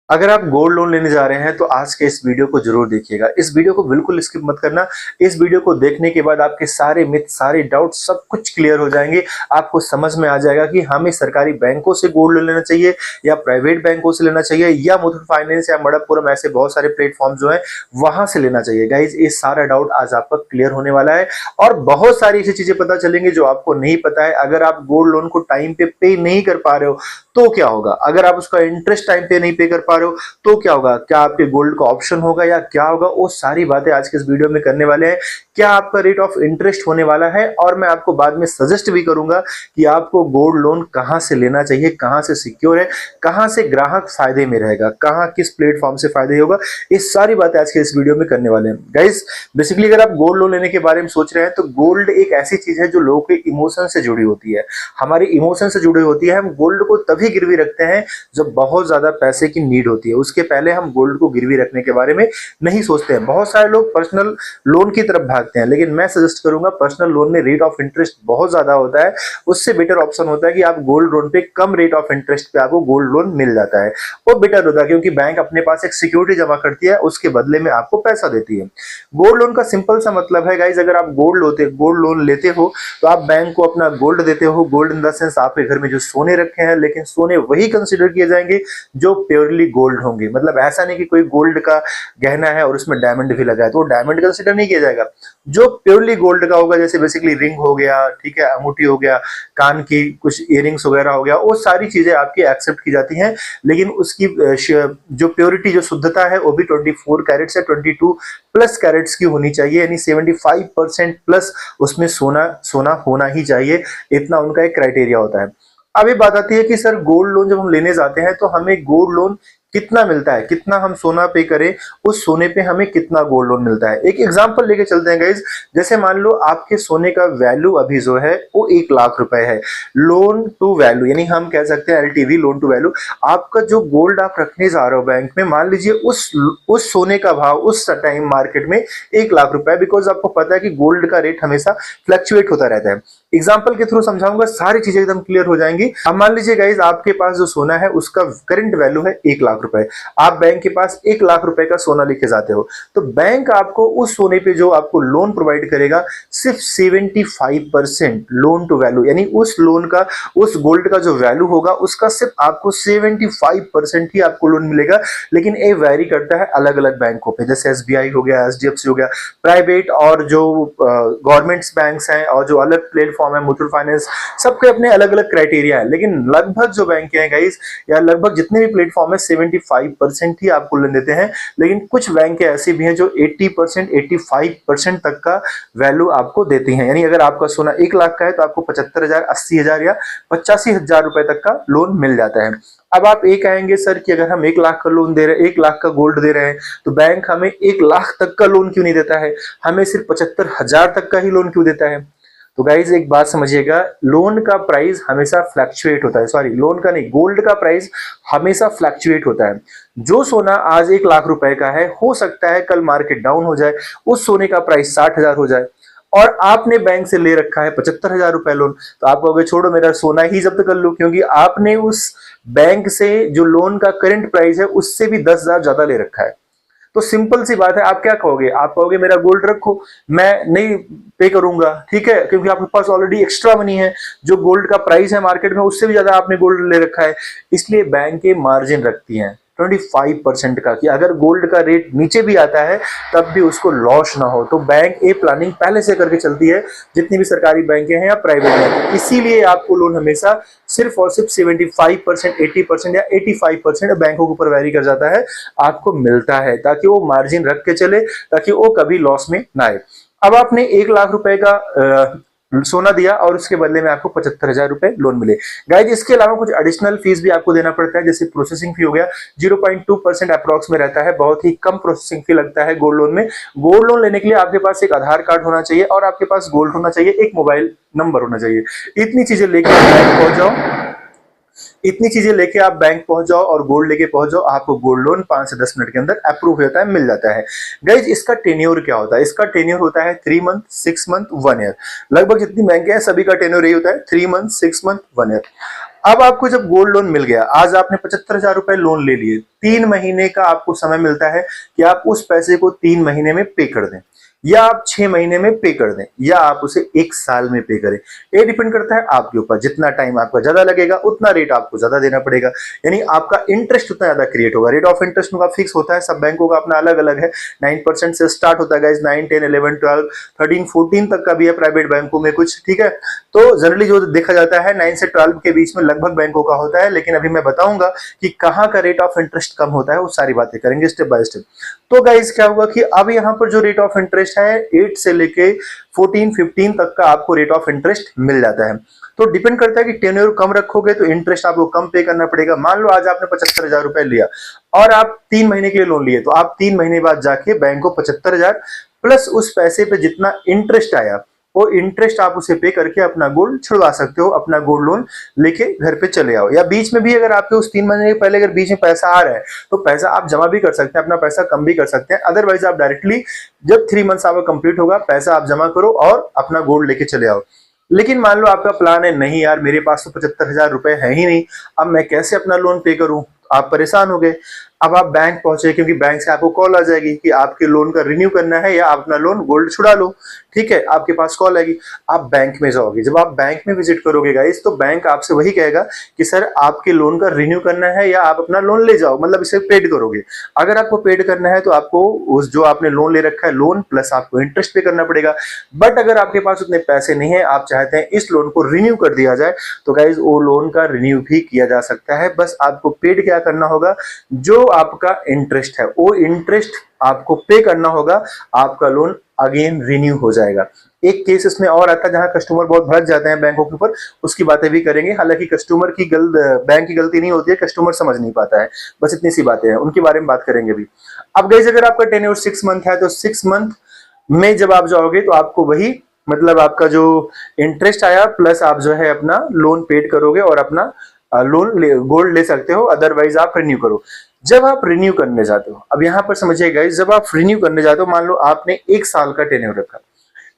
अगर आप gold loan लेने जा रहे हैं तो आज के इस वीडियो को जरूर देखिएगा। इस वीडियो को बिल्कुल स्किप मत करना। इस वीडियो को देखने के बाद आपके सारे मिथ, सारे डाउट सब कुछ क्लियर हो जाएंगे। आपको समझ में आ जाएगा कि हमें सरकारी बैंकों से गोल्ड लोन लेना चाहिए या प्राइवेट बैंकों से लेना चाहिए या मुथूट फाइनेंस या मणप्पुरम, ऐसे बहुत सारे प्लेटफॉर्म जो है वहां से लेना चाहिए। गाइज, ये सारा डाउट आज आपका क्लियर होने वाला है और बहुत सारी ऐसी चीजें पता चलेंगी जो आपको नहीं पता है। अगर आप गोल्ड लोन को टाइम पे नहीं कर पा रहे हो तो क्या होगा, अगर आप उसका इंटरेस्ट टाइम पे नहीं पे कर पा रहे हो तो क्या होगा, क्या आपके गोल्ड का ऑप्शन होगा या क्या होगा, वो सारी बातें आज के इस वीडियो में करने वाले हैं। क्या आपका रेट ऑफ इंटरेस्ट होने वाला है और मैं आपको बाद में सजेस्ट भी करूंगा कि आपको गोल्ड लोन कहां से लेना चाहिए, कहां से सिक्योर है, कहां से ग्राहक फायदे में रहेगा, कहां किस प्लेटफॉर्म से फायदे होगा। ये सारी बातें आज के इस वीडियो में करने वाले हैं। गाइस, बेसिकली अगर आप गोल्ड लोन लेने के बारे में सोच रहे हैं तो गोल्ड एक ऐसी चीज है जो लोगों के इमोशन से जुड़ी होती है, हमारी इमोशन से जुड़ी होती है। हम गोल्ड को तभी गिरवी रखते हैं जब बहुत ज्यादा पैसे की नीड होती है, उसके पहले हम गोल्ड को गिरवी रखने के बारे में नहीं सोचते हैं। बहुत सारे लोग पर्सनल लोन की तरफ भागते हैं, लेकिन मैं सजेस्ट करूंगा पर्सनल लोन में रेट ऑफ इंटरेस्ट बहुत ज्यादा होता है। उससे बेटर ऑप्शन होता है कि आप गोल्ड लोन पे कम रेट ऑफ इंटरेस्ट पे आपको गोल्ड लोन मिल जाता है। वो बेटर होता है क्योंकि बैंक अपने पास एक सिक्योरिटी जमा करती है, उसके बदले में आपको पैसा देती है। गोल्ड लोन का सिंपल सा मतलब है गाइज, अगर आप गोल्ड लोन लेते हो तो आप बैंक को अपना गोल्ड देते हो। गोल्ड इन द सेंस आपके घर में जो सोने रखे हैं, लेकिन सोने वही कंसिडर किए जाएंगे जो प्योरली गोल्ड होंगे। मतलब ऐसा नहीं कि कोई गोल्ड का गहना है और उसमें डायमंड भी लगा है तो वो डायमंड कंसिडर नहीं किया जाएगा। जो प्योरली गोल्ड का होगा, जैसे बेसिकली रिंग हो गया, ठीक है, अंगूठी हो गया, कान की कुछ इयरिंग्स वगैरह हो गया, वो सारी चीजें आपकी एक्सेप्ट की जाती हैं। लेकिन उसकी जो प्योरिटी, जो शुद्धता है, वो भी 24 कैरेट से 22 प्लस कैरेट्स की होनी चाहिए, यानी 75% प्लस उसमें सोना होना ही चाहिए। इतना उनका एक क्राइटेरिया होता है। अब ये बात आती है कि सर गोल्ड लोन जब हम लेने जाते हैं तो हमें गोल्ड लोन कितना मिलता है, कितना हम सोना पे करें, उस सोने पे हमें कितना गोल्ड लोन मिलता है। एक एग्जांपल लेके चलते हैं गाइज। जैसे मान लो आपके सोने का वैल्यू अभी जो है वो 1 लाख रुपए है, लोन टू वैल्यू, यानी हम कह सकते हैं एलटीवी, लोन टू वैल्यू। आपका जो गोल्ड आप रखने जा रहे हो बैंक में, मान लीजिए उस सोने का भाव उस टाइम मार्केट में 1 लाख रुपए है। बिकॉज आपको पता है कि गोल्ड का रेट हमेशा फ्लक्चुएट होता रहता है। एग्जाम्पल के थ्रू समझाऊंगा, सारी चीजें एकदम क्लियर हो जाएंगी। अब मान लीजिए गाइज, आपके पास जो सोना है उसका करंट वैल्यू है 1 लाख रुपए। आप बैंक के पास 1 लाख रुपए का सोना लेके जाते हो तो बैंक आपको उस सोने पे जो आपको लोन प्रोवाइड करेगा सिर्फ 75% लोन टू वैल्यू, यानी उस लोन का, उस गोल्ड का जो वैल्यू होगा उसका सिर्फ आपको 75% ही आपको लोन मिलेगा। लेकिन ये वैरी करता है अलग अलग बैंकों पे, जैसे एसबीआई हो गया, एचडीएफसी हो गया, प्राइवेट और जो गवर्नमेंट्स बैंक्स हैं और जो अलग प्लेटफॉर्म है मुथूट फाइनेंस, सबके अपने अलग अलग क्राइटेरिया है। लेकिन लगभग जो बैंक हैं गाइस, या लगभग जितने भी प्लेटफॉर्म है, 75% ही आपको लोन देते हैं। लेकिन कुछ बैंक ऐसी भी हैं जो 80%, 85% तक का वैल्यू आपको देती हैं। यानी अगर आपका सोना 1 लाख का है तो आपको 75,000, 80,000 या 85,000 रुपए तक का लोन मिल जाता है। अब आप ये कहेंगे सर कि अगर हम 1 लाख का लोन दे रहे हैं, 1 लाख का गोल्ड दे रहे हैं, तो बैंक हमें 1 लाख तक का लोन क्यों नहीं देता है, हमें सिर्फ 75,000 तक का ही लोन क्यों देता है। तो गाइज एक बात समझिएगा, लोन का प्राइस हमेशा फ्लक्चुएट होता है, सॉरी लोन का नहीं, गोल्ड का प्राइस हमेशा फ्लक्चुएट होता है। जो सोना आज 1 लाख रुपए का है, हो सकता है कल मार्केट डाउन हो जाए, उस सोने का प्राइस 60,000 हो जाए और आपने बैंक से ले रखा है 75,000 रुपए लोन, तो आप कहोगे छोड़ो मेरा सोना ही जब्त कर लो, क्योंकि आपने उस बैंक से जो लोन का करंट प्राइस है उससे भी 10,000 ज्यादा ले रखा है। तो सिंपल सी बात है, आप क्या कहोगे, आप कहोगे मेरा गोल्ड रखो, मैं नहीं पे करूंगा, ठीक है, क्योंकि आपके पास ऑलरेडी एक्स्ट्रा मनी है, जो गोल्ड का प्राइस है मार्केट में उससे भी ज्यादा आपने गोल्ड ले रखा है। इसलिए बैंकें मार्जिन रखती हैं 25% का, कि अगर गोल्ड का रेट नीचे भी आता है तब भी उसको लॉस ना हो। तो बैंक ये प्लानिंग पहले से करके चलती है, जितनी भी सरकारी बैंकें हैं या प्राइवेट बैंक। इसीलिए आपको लोन हमेशा सिर्फ और सिर्फ 75%, 80% या 85% बैंकों के ऊपर वैरी कर जाता है, आपको मिलता है, ताकि वो मार्जिन रख के चले, ताकि वो कभी लॉस में ना आए। अब आपने 1 लाख रुपए का सोना दिया और उसके बदले में आपको 75,000 रुपए लोन मिले। गाइज इसके अलावा कुछ एडिशनल फीस भी आपको देना पड़ता है, जैसे प्रोसेसिंग फी हो गया, 0.2% अप्रॉक्स में रहता है, बहुत ही कम प्रोसेसिंग फी लगता है गोल्ड लोन में। गोल्ड लोन लेने के लिए आपके पास एक आधार कार्ड होना चाहिए और आपके पास गोल्ड होना चाहिए, एक मोबाइल नंबर होना चाहिए। इतनी चीजें लेकर बैंक पहुंच जाओ, इतनी चीजें लेके आप बैंक पहुंच जाओ और गोल्ड लेके पहुंच जाओ, आपको गोल्ड लोन 5 से 10 मिनट के अंदर अप्रूव हो जाता है, मिल जाता है। गाइज इसका टेन्योर क्या होता है, इसका टेन्योर होता है 3 मंथ, 6 मंथ, 1 ईयर। लगभग जितनी बैंक है सभी का टेन्योर यही होता है, 3 मंथ, 6 मंथ, 1 ईयर। अब आपको जब गोल्ड लोन मिल गया, आज आपने 75,000 रुपए लोन ले लिए, 3 महीने का आपको समय मिलता है कि आप उस पैसे को 3 महीने में पे कर दें, या आप 6 महीने में पे कर दें, या आप उसे 1 साल में पे करें। ये डिपेंड करता है आपके ऊपर। जितना टाइम आपका ज्यादा लगेगा उतना रेट आपको ज्यादा देना पड़ेगा, यानी आपका इंटरेस्ट उतना ज्यादा क्रिएट होगा। रेट ऑफ इंटरेस्ट का फिक्स होता है, सब बैंकों का अपना अलग अलग है। 9% से स्टार्ट होता है गाइस, 9, 10, 11, 12, 13, 14 तक का भी है प्राइवेट बैंकों में कुछ, ठीक है। तो जनरली जो देखा जाता है 9 से 12 के बीच में लगभग बैंकों का होता है, लेकिन अभी मैं बताऊंगा कि कहाँ का रेट ऑफ इंटरेस्ट कम होता है, वो सारी बातें करेंगे स्टेप बाय स्टेप। तो गाइस क्या हुआ कि अब यहाँ पर जो रेट ऑफ इंटरेस्ट है 8 से लेके 14, 15 तक का आपको रेट ऑफ इंटरेस्ट मिल जाता है। तो डिपेंड करता है कि टेन्योर कम रखोगे तो इंटरेस्ट आपको कम पे करना पड़ेगा। मान लो आज आपने 75,000 रुपए लिया और आप 3 महीने के लिए लोन लिए, तो आप 3 महीने बाद जाके बैंक को 75,000 प्लस उस पैसे पे जितना इंटरेस्ट आया वो इंटरेस्ट आप उसे पे करके अपना गोल्ड छुड़वा सकते हो, अपना गोल्ड लोन लेके घर पे चले आओ। या बीच में भी अगर आपके उस 3 महीने के पहले अगर बीच में पैसा आ रहा है तो पैसा आप जमा भी कर सकते हैं, अपना पैसा कम भी कर सकते हैं। अदरवाइज आप डायरेक्टली जब 3 मंथ्स आपका कंप्लीट होगा पैसा आप जमा करो और अपना गोल्ड लेके चले आओ। लेकिन मान लो आपका प्लान है नहीं यार मेरे पास तो 75,000 रुपए है ही नहीं, अब मैं कैसे अपना लोन पे करूं, आप परेशान हो गए। अब आप बैंक पहुंचे, क्योंकि बैंक से आपको कॉल आ जाएगी कि आपके लोन का रिन्यू करना है या अपना लोन गोल्ड छुड़ा लो, ठीक है। आपके पास कॉल आएगी, आप बैंक में जाओगे। जब आप बैंक में विजिट करोगे गाइस तो बैंक आपसे वही कहेगा कि सर आपके लोन का रिन्यू करना है या आप अपना लोन ले जाओ, मतलब इसे पेड करोगे। अगर आपको पेड करना है तो आपको उस जो आपने लोन ले रखा है लोन प्लस आपको इंटरेस्ट पे करना पड़ेगा। बट अगर आपके पास उतने पैसे नहीं है, आप चाहते हैं इस लोन को रिन्यू कर दिया जाए, तो गाइज वो लोन का रिन्यू भी किया जा सकता है। बस आपको पेड क्या करना होगा, जो आपका इंटरेस्ट है वो इंटरेस्ट आपको पे करना होगा, आपका लोन अगेन रिन्यू हो जाएगा। एक केस इसमें और आता है जहां कस्टमर बहुत भड़क जाते हैं बैंकों के ऊपर, उसकी बातें भी करेंगे। हालांकि कस्टमर की बैंक की गलती नहीं होती है, कस्टमर समझ नहीं पाता है, बस इतनी सी बातें हैं, उनके बारे में बात करेंगे भी। अब गाइस अगर आपका टेन्योर 6 मंथ है तो 6 मंथ में जब आप जाओगे तो आपको वही मतलब आपका जो इंटरेस्ट आया प्लस आप जो है अपना लोन पेड करोगे और अपना गोल्ड ले सकते हो। अदरवाइज आप रिन्यू करो। जब आप रिन्यू करने जाते हो, अब यहां पर समझिए गाइस, जब आप रिन्यू करने जाते हो, मान लो आपने 1 साल का टेन्योर रखा,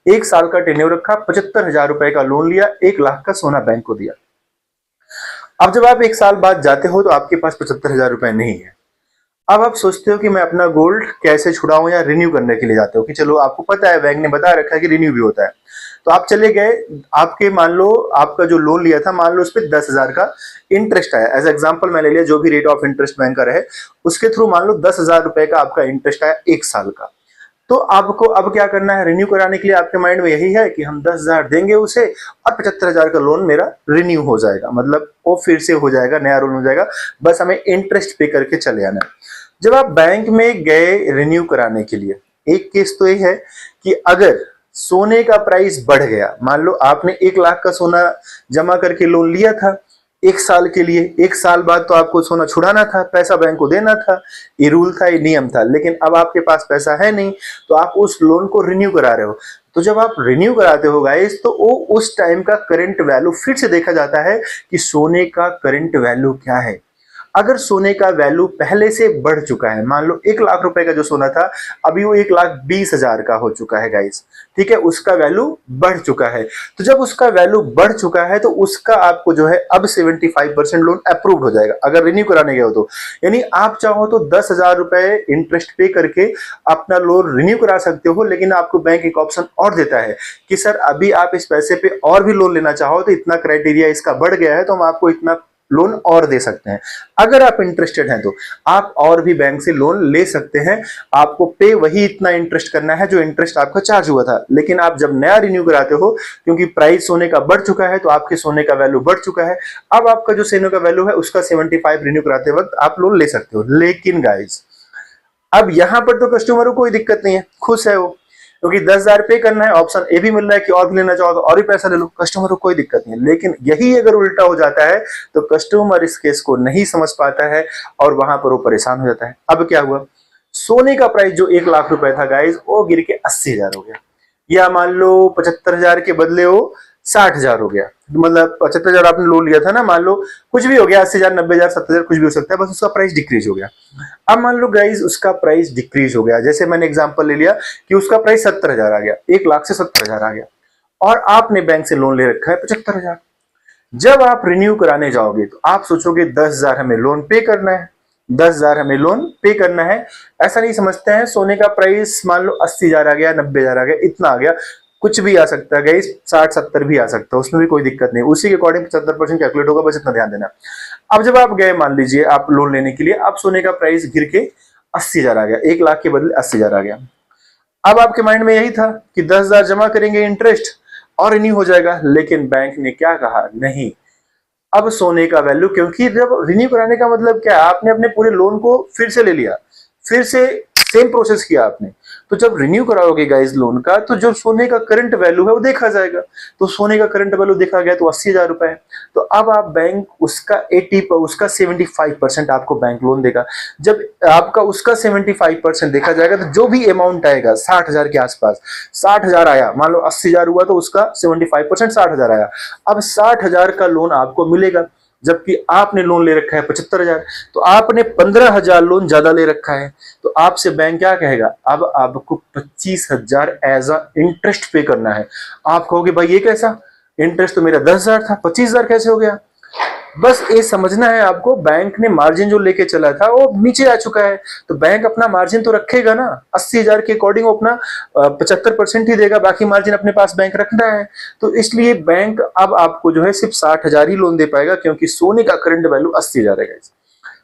1 साल का टेन्योर रखा, 75,000 रुपए का लोन लिया, 1 लाख का सोना बैंक को दिया। अब जब आप 1 साल बाद जाते हो तो आपके पास 75,000 रुपए नहीं है। अब आप सोचते हो कि मैं अपना गोल्ड कैसे छुड़ाऊं, या रिन्यू करने के लिए जाते हो कि चलो आपको पता है बैंक ने बता रखा है कि रिन्यू भी होता है, तो आप चले गए। आपके मान लो आपका जो लोन लिया था, मान लो उस पर 10,000 का इंटरेस्ट आया, एज एग्जाम्पल मैं ले लिया, जो भी रेट ऑफ इंटरेस्ट बैंक का रहे उसके थ्रू मान लो 10,000 रुपए का आपका इंटरेस्ट आया 1 साल का। तो आपको अब क्या करना है, रिन्यू कराने के लिए आपके माइंड में यही है कि हम 10,000 देंगे उसे और 75,000 का लोन मेरा रिन्यू हो जाएगा, मतलब वो फिर से हो जाएगा, नया लोन हो जाएगा, बस हमें इंटरेस्ट पे करके चले आना है। जब आप बैंक में गए रिन्यू कराने के लिए, एक केस तो ये है कि अगर सोने का प्राइस बढ़ गया, मान लो आपने 1 लाख का सोना जमा करके लोन लिया था 1 साल के लिए, 1 साल बाद तो आपको सोना छुड़ाना था, पैसा बैंक को देना था, ये रूल था, ये नियम था। लेकिन अब आपके पास पैसा है नहीं तो आप उस लोन को रिन्यू करा रहे हो। तो जब आप रिन्यू कराते हो गाइस तो वो उस टाइम का करंट वैल्यू फिर से देखा जाता है कि सोने का करंट वैल्यू क्या है। अगर सोने का वैल्यू पहले से बढ़ चुका है, मान लो 1 लाख रुपए का जो सोना था अभी वो 1,20,000 का हो चुका है गाइस, ठीक है, उसका वैल्यू बढ़ चुका है। तो जब उसका वैल्यू बढ़ चुका है तो उसका आपको जो है अब 75% लोन अप्रूव हो जाएगा अगर रिन्यू कराने गए हो तो। यानी आप चाहो तो 10,000 रुपए इंटरेस्ट पे करके अपना लोन रिन्यू करा सकते हो, लेकिन आपको बैंक एक ऑप्शन और देता है कि सर अभी आप इस पैसे पे और भी लोन लेना चाहो तो इतना क्राइटेरिया इसका बढ़ गया है तो हम आपको इतना लोन और दे सकते हैं। अगर आप इंटरेस्टेड हैं तो आप और भी बैंक से लोन ले सकते हैं। आपको पे वही इतना इंटरेस्ट करना है जो इंटरेस्ट आपका चार्ज हुआ था, लेकिन आप जब नया रिन्यू कराते हो क्योंकि प्राइस सोने का बढ़ चुका है तो आपके सोने का वैल्यू बढ़ चुका है, अब आपका जो सोने का वैल्यू है उसका 75 रिन्यू कराते वक्त आप लोन ले सकते हो। लेकिन गाइज अब यहां पर तो कस्टमर को कोई दिक्कत नहीं है, खुश है वो, क्योंकि 10,000 पे करना है, ऑप्शन ए भी मिल रहा है कि और भी लेना चाहो तो और भी पैसा ले लो, कस्टमर को कोई दिक्कत नहीं है। लेकिन यही अगर उल्टा हो जाता है तो कस्टमर इस केस को नहीं समझ पाता है और वहां पर वो परेशान हो जाता है। अब क्या हुआ, सोने का प्राइस जो 1 लाख रुपए था गाइज वो गिर के 80,000 हो गया, या मान लो 75,000 के बदले वो 60,000 हो गया। मतलब 75,000 आपने लोन लिया था ना, मान लो कुछ भी हो गया, 80,000, 90,000, 70,000 कुछ भी हो सकता है, बस उसका प्राइस डिक्रीज हो गया। अब मान लो गाइज उसका प्राइस डिक्रीज हो गया, जैसे मैंने एग्जांपल ले लिया कि उसका प्राइस 70,000 आ गया, 1 लाख से 70,000 आ गया और आपने बैंक से लोन ले रखा है 75,000। जब आप रिन्यू कराने जाओगे तो आप सोचोगे 10,000 हमें लोन पे करना है, 10,000 हमें लोन पे करना है। ऐसा नहीं समझते हैं सोने का प्राइस मान लो 80,000 आ गया, 90,000 आ गया, इतना आ गया, कुछ भी आ सकता है गाइस, 60-70 भी आ सकता है, उसमें भी कोई दिक्कत नहीं, उसी के अकॉर्डिंग 75% कैलकुलेट होगा, बस इतना ध्यान देना। अब जब आप गए मान लीजिए आप लोन लेने के लिए, अब सोने का प्राइस गिर के 80,000 आ गया, 1 लाख के बदले 80,000 आ गया। अब आपके माइंड में यही था कि 10,000 जमा करेंगे इंटरेस्ट और रिन्यू हो जाएगा, लेकिन बैंक ने क्या कहा, नहीं, अब सोने का वैल्यू, क्योंकि जब रिन्यू कराने का मतलब क्या है, आपने अपने पूरे लोन को फिर से ले लिया, फिर से सेम प्रोसेस किया आपने, तो जब रिन्यू कराओगे गाइस लोन का, तो जो सोने का करंट वैल्यू है वो देखा जाएगा, तो सोने का करंट वैल्यू देखा गया तो 80,000 रुपए है। तो अब आप बैंक उसका 75% आपको बैंक लोन देगा। जब आपका उसका 75% देखा जाएगा, तो जो भी अमाउंट आएगा 60,000 के आसपास, 60,000 आया, मान लो 80,000 हुआ तो उसका 75% 60,000 आया, अब 60,000 का लोन आपको मिलेगा, जबकि आपने लोन ले रखा है 75,000, तो आपने 15,000 लोन ज्यादा ले रखा है, तो आपसे बैंक क्या कहेगा, अब आपको 25,000 एज अ इंटरेस्ट पे करना है। आप कहोगे भाई ये कैसा, इंटरेस्ट तो मेरा 10,000 था, 25,000 कैसे हो गया। बस ये समझना है आपको, बैंक ने मार्जिन जो लेके चला था वो नीचे आ चुका है, तो बैंक अपना मार्जिन तो रखेगा ना, 80,000 के अकॉर्डिंग वो अपना 75% ही देगा, बाकी मार्जिन अपने पास बैंक रखना है। तो इसलिए बैंक अब आपको जो है सिर्फ 60,000 ही लोन दे पाएगा, क्योंकि सोने का करंट वैल्यू 80,000 है।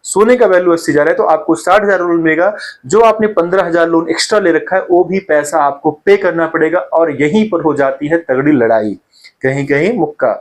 सोने का वैल्यू 80,000 है, तो आपको 60,000 लोन मिलेगा, जो आपने 15,000 लोन एक्स्ट्रा ले रखा है वो भी पैसा आपको पे करना पड़ेगा, और यहीं पर हो जाती है तगड़ी लड़ाई, कहीं कहीं मुक्का।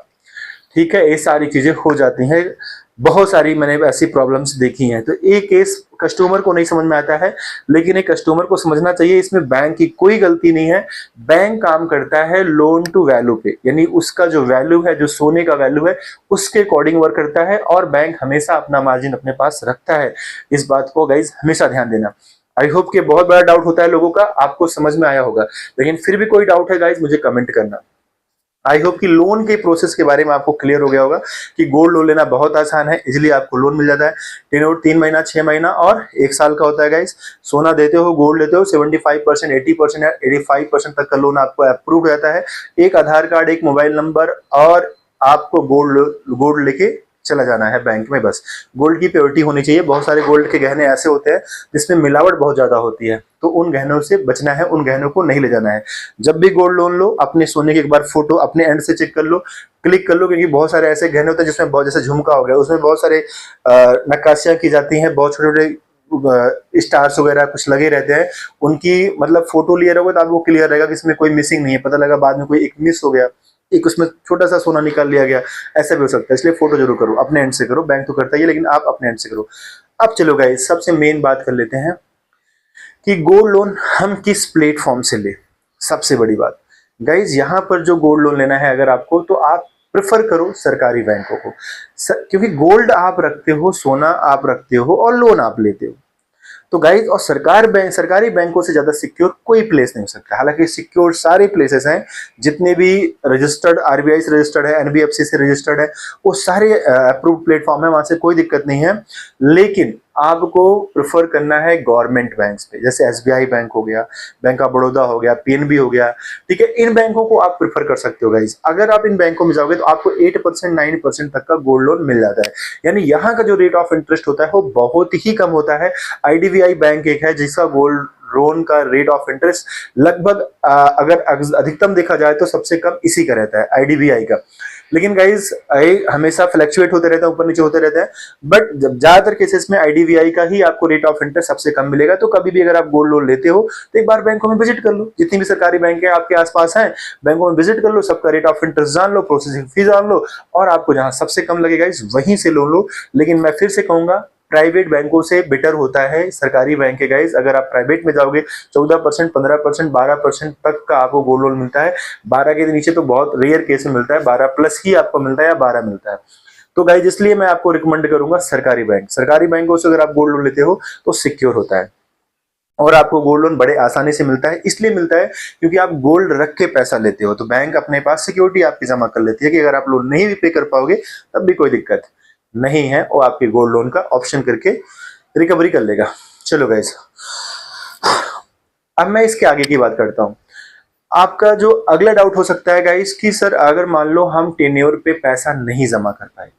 ठीक है, ये सारी चीजें हो जाती हैं, बहुत सारी मैंने ऐसी प्रॉब्लम्स देखी हैं। तो ये केस कस्टमर को नहीं समझ में आता है, लेकिन एक कस्टमर को समझना चाहिए, इसमें बैंक की कोई गलती नहीं है। बैंक काम करता है लोन टू वैल्यू पे, यानी उसका जो वैल्यू है, जो सोने का वैल्यू है, उसके अकॉर्डिंग वर्क करता है, और बैंक हमेशा अपना मार्जिन अपने पास रखता है। इस बात को गाइज हमेशा ध्यान देना। आई होप कि बहुत बड़ा डाउट होता है लोगों का, आपको समझ में आया होगा, लेकिन फिर भी कोई डाउट है गाइज मुझे कमेंट करना। आई होप कि लोन के प्रोसेस के बारे में आपको क्लियर हो गया होगा कि गोल्ड लोन लेना बहुत आसान है, इजीली आपको लोन मिल जाता है। टेन्योर 3 महीना, 6 महीना और 1 साल का होता है गाइस। सोना देते हो, गोल्ड लेते हो, 75%, 80% या 85% तक का लोन आपको अप्रूव हो जाता है। एक आधार कार्ड, एक मोबाइल नंबर, और आपको गोल्ड लेके चला जाना है बैंक में, बस गोल्ड की प्योरिटी होनी चाहिए। बहुत सारे गोल्ड के गहने ऐसे होते हैं जिसमें मिलावट बहुत ज्यादा होती है, तो उन गहनों से बचना है, उन गहनों को नहीं ले जाना है। जब भी गोल्ड लोन लो, अपने सोने की एक बार फोटो अपने एंड से चेक कर लो, क्लिक कर लो, क्योंकि बहुत सारे ऐसे गहने होते हैं जिसमें बहुत, जैसे झुमका हो गया, उसमें बहुत सारे नक्काशियां की जाती हैं, बहुत छोटे छोटे स्टार्स वगैरह कुछ लगे रहते हैं, उनकी मतलब फोटो लिया रहोगे तो आपको क्लियर रहेगा कि इसमें कोई मिसिंग नहीं है। पता लगा बाद में कोई एक मिस हो गया, एक उसमें छोटा सा सोना निकाल लिया गया, ऐसा भी हो सकता है। इसलिए फोटो जरूर करो, अपने एंड से करो, बैंक तो करता ही है, लेकिन आप अपने एंड से करो। अब चलो गाइस, सबसे मेन बात कर लेते हैं कि गोल्ड लोन हम किस प्लेटफॉर्म से ले। सबसे बड़ी बात गाइज, यहां पर जो गोल्ड लोन लेना है अगर आपको, तो आप प्रेफर करो सरकारी बैंकों को, क्योंकि गोल्ड आप रखते हो, सोना आप रखते हो, और लोन आप लेते हो। तो गाइज, और सरकारी बैंकों से ज्यादा सिक्योर कोई प्लेस नहीं हो सकता। हालांकि सिक्योर सारे प्लेसेस हैं, जितने भी रजिस्टर्ड, आरबीआई से रजिस्टर्ड है, एनबीएफसी से रजिस्टर्ड है, वो सारे अप्रूव्ड प्लेटफॉर्म है, वहां से कोई दिक्कत नहीं है। लेकिन आपको प्रेफर करना है गवर्नमेंट बैंक्स पे, जैसे एसबीआई बैंक हो गया, बैंक ऑफ बड़ौदा हो गया, पीएनबी हो गया। ठीक है, इन बैंकों को आप प्रेफर कर सकते हो गाइज। अगर आप इन बैंकों में जाओगे तो आपको 8%, 9% तक का गोल्ड लोन मिल जाता है, यानी यहाँ का जो रेट ऑफ इंटरेस्ट होता है वो बहुत ही कम होता है। आईडीबीआई बैंक एक है जिसका गोल्ड लोन का रेट ऑफ इंटरेस्ट लगभग अगर अधिकतम देखा जाए तो सबसे कम इसी का रहता है, आईडीबीआई का। लेकिन गाइज हमेशा फ्लक्चुएट होते रहता है, ऊपर नीचे होते रहते हैं, बट जब ज्यादातर केसेस में आईडीबीआई का ही आपको रेट ऑफ इंटरेस्ट सबसे कम मिलेगा। तो कभी भी अगर आप गोल्ड लोन लेते हो तो एक बार बैंकों में विजिट कर लो, जितनी भी सरकारी बैंक है आपके आसपास हैं, बैंकों में विजिट कर लो, सबका रेट ऑफ इंटरेस्ट जान लो, प्रोसेसिंग फी जान लो, और आपको जहां सबसे कम लगेगा वहीं से लोन लो। लेकिन मैं फिर से कहूंगा, प्राइवेट बैंकों से बेटर होता है सरकारी बैंक के गाइज। अगर आप प्राइवेट में जाओगे 14%, 15%, 12% तक का आपको गोल्ड लोन मिलता है। 12 के नीचे तो बहुत रेयर केस में मिलता है, 12 प्लस ही आपको मिलता है, या 12 मिलता है। तो गाइज, इसलिए मैं आपको रिकमेंड करूंगा सरकारी बैंक। सरकारी बैंकों से अगर आप गोल्ड लोन लेते हो तो सिक्योर होता है, और आपको गोल्ड लोन बड़े आसानी से मिलता है। इसलिए मिलता है क्योंकि आप गोल्ड रख के पैसा लेते हो, तो बैंक अपने पास सिक्योरिटी आपकी जमा कर लेती है कि अगर आप लोन नहीं भी पे कर पाओगे तब भी कोई दिक्कत नहीं है, वो आपके गोल्ड लोन का ऑप्शन करके रिकवरी कर लेगा। चलो गाइस, अब मैं इसके आगे की बात करता हूं। आपका जो अगला डाउट हो सकता है गाइस कि सर अगर मान लो हम टेन्योर पे पैसा नहीं जमा कर पाए,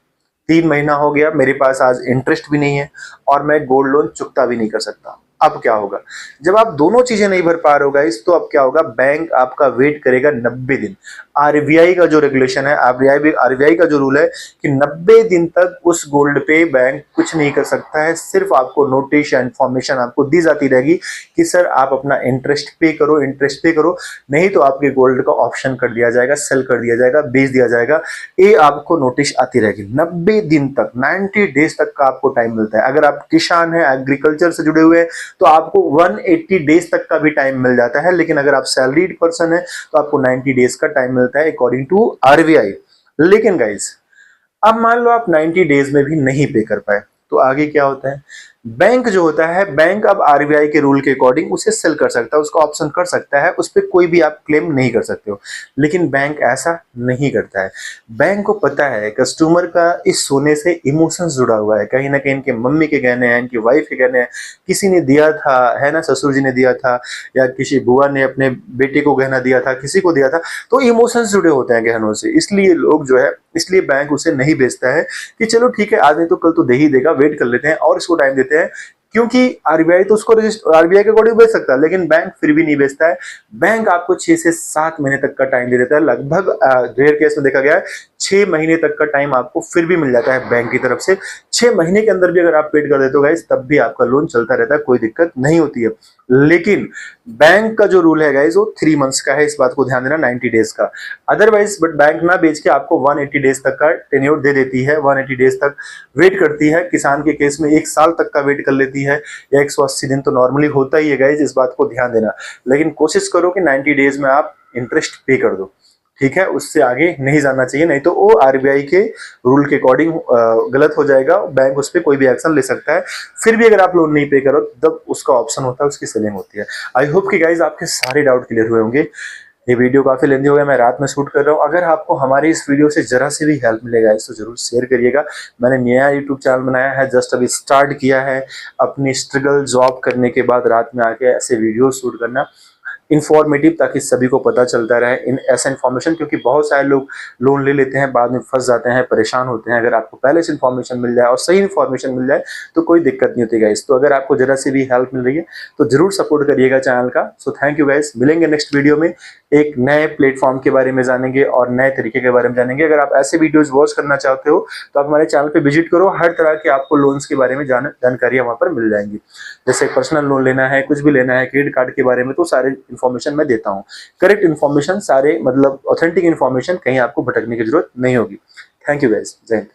3 महीना हो गया, मेरे पास आज इंटरेस्ट भी नहीं है और मैं गोल्ड लोन चुकता भी नहीं कर सकता। अब क्या होगा? जब आप दोनों चीजें नहीं भर पा रहे हो गाइस, तो अब क्या होगा? बैंक आपका वेट करेगा 90 दिन। आरबीआई का जो रेगुलेशन है, आरबीआई का जो रूल है कि 90 दिन तक उस गोल्ड पे बैंक कुछ नहीं कर सकता है। सिर्फ आपको नोटिस या इंफॉर्मेशन आपको दी जाती रहेगी कि सर आप अपना इंटरेस्ट पे करो, इंटरेस्ट पे करो, नहीं तो आपके गोल्ड का ऑप्शन कर दिया जाएगा, सेल कर दिया जाएगा, बेच दिया जाएगा। ये आपको नोटिस आती रहेगी 90 दिन तक, 90 डेज तक का आपको टाइम मिलता है। अगर आप किसान हैं, एग्रीकल्चर से जुड़े हुए हैं, तो आपको 180 डेज तक का भी टाइम मिल जाता है। लेकिन अगर आप सैलरीड पर्सन है तो आपको 90 डेज का टाइम मिलता है अकॉर्डिंग टू आरबीआई। लेकिन गाइस, अब मान लो आप 90 डेज में भी नहीं पे कर पाए, तो आगे क्या होता है? बैंक जो होता है, बैंक अब आरबीआई के रूल के अकॉर्डिंग उसे सेल कर सकता है, उसका ऑप्शन कर सकता है, उस पर कोई भी आप क्लेम नहीं कर सकते हो। लेकिन बैंक ऐसा नहीं करता है। बैंक को पता है कस्टमर का इस सोने से इमोशंस जुड़ा हुआ है, कहीं ना कहीं इनके मम्मी के गहने हैं, इनकी वाइफ के गहने हैं, किसी ने दिया था, है ना, ससुर जी ने दिया था, या किसी बुआ ने अपने बेटे को गहना दिया था, किसी को दिया था, तो इमोशंस जुड़े होते हैं गहनों से। इसलिए लोग जो है, इसलिए बैंक उसे नहीं बेचता है कि चलो ठीक है, आज नहीं तो कल तो दे ही देगा, वेट कर लेते हैं और इसको टाइम देते हैं। क्योंकि आरबीआई तो उसको आरबीआई के अकॉर्डिंग बेच सकता है, लेकिन बैंक फिर भी नहीं बेचता है। बैंक आपको 6 से 7 महीने तक का टाइम दे देता है। लगभग रेयर केस में देखा गया है 6 महीने तक का टाइम आपको फिर भी मिल जाता है बैंक की तरफ से। 6 महीने के अंदर भी अगर आप पेड कर देते हो गाइस, तब भी आपका लोन चलता रहता है, कोई दिक्कत नहीं होती है। लेकिन बैंक का जो रूल है गाइस, वो 3 मंथ्स का है, इस बात को ध्यान देना, 90 डेज का। अदरवाइज बट बैंक ना बेच के आपको 180 डेज तक का टेन्योर दे देती है, 180 डेज तक वेट करती है। किसान के केस में 1 साल तक का वेट कर लेती है, या 180 दिन तो नॉर्मली होता ही है गाइस, इस बात को ध्यान देना। लेकिन कोशिश करो कि 90 डेज में आप इंटरेस्ट पे कर दो, ठीक है? उससे आगे नहीं जाना चाहिए, नहीं तो वो आरबीआई के रूल के अकॉर्डिंग गलत हो जाएगा, बैंक उस पर कोई भी एक्शन ले सकता है। फिर भी अगर आप लोन नहीं पे करो, तब उसका ऑप्शन होता है, उसकी सेलिंग होती है। आई होप कि गाइज आपके सारे डाउट क्लियर हुए होंगे। ये वीडियो काफी लेंदी हो गया, मैं रात में शूट कर रहा हूँ। अगर आपको हमारी इस वीडियो से जरा से भी हेल्प मिलेगा तो जरूर शेयर करिएगा। मैंने नया यूट्यूब चैनल बनाया है, जस्ट अभी स्टार्ट किया है। अपनी स्ट्रगल जॉब करने के बाद रात में आके ऐसे वीडियो शूट करना इंफॉर्मेटिव, ताकि सभी को पता चलता रहे इन ऐसा इन्फॉर्मेशन, क्योंकि बहुत सारे लोग लोन ले लेते हैं, बाद में फंस जाते हैं, परेशान होते हैं। अगर आपको पहले से इन्फॉर्मेशन मिल जाए और सही इन्फॉर्मेशन मिल जाए तो कोई दिक्कत नहीं होती गाइस। तो अगर आपको जरा से भी हेल्प मिल रही है तो जरूर सपोर्ट करिएगा चैनल का। सो थैंक यू गाइस, मिलेंगे नेक्स्ट वीडियो में, एक नए प्लेटफॉर्म के बारे में जानेंगे और नए तरीके के बारे में जानेंगे। अगर आप ऐसे वीडियोज वॉच करना चाहते हो तो आप हमारे चैनल पे विजिट करो, हर तरह के आपको लोन्स के बारे में जानकारी वहां पर मिल जाएंगी। जैसे पर्सनल लोन लेना है, कुछ भी लेना है, क्रेडिट कार्ड के बारे में, तो सारे इन्फॉर्मेशन मैं देता हूँ। करेक्ट इन्फॉर्मेशन, सारे मतलब ऑथेंटिक इन्फॉर्मेशन, कहीं आपको भटकने की जरूरत नहीं होगी। थैंक यू गाइस, जय हिंद।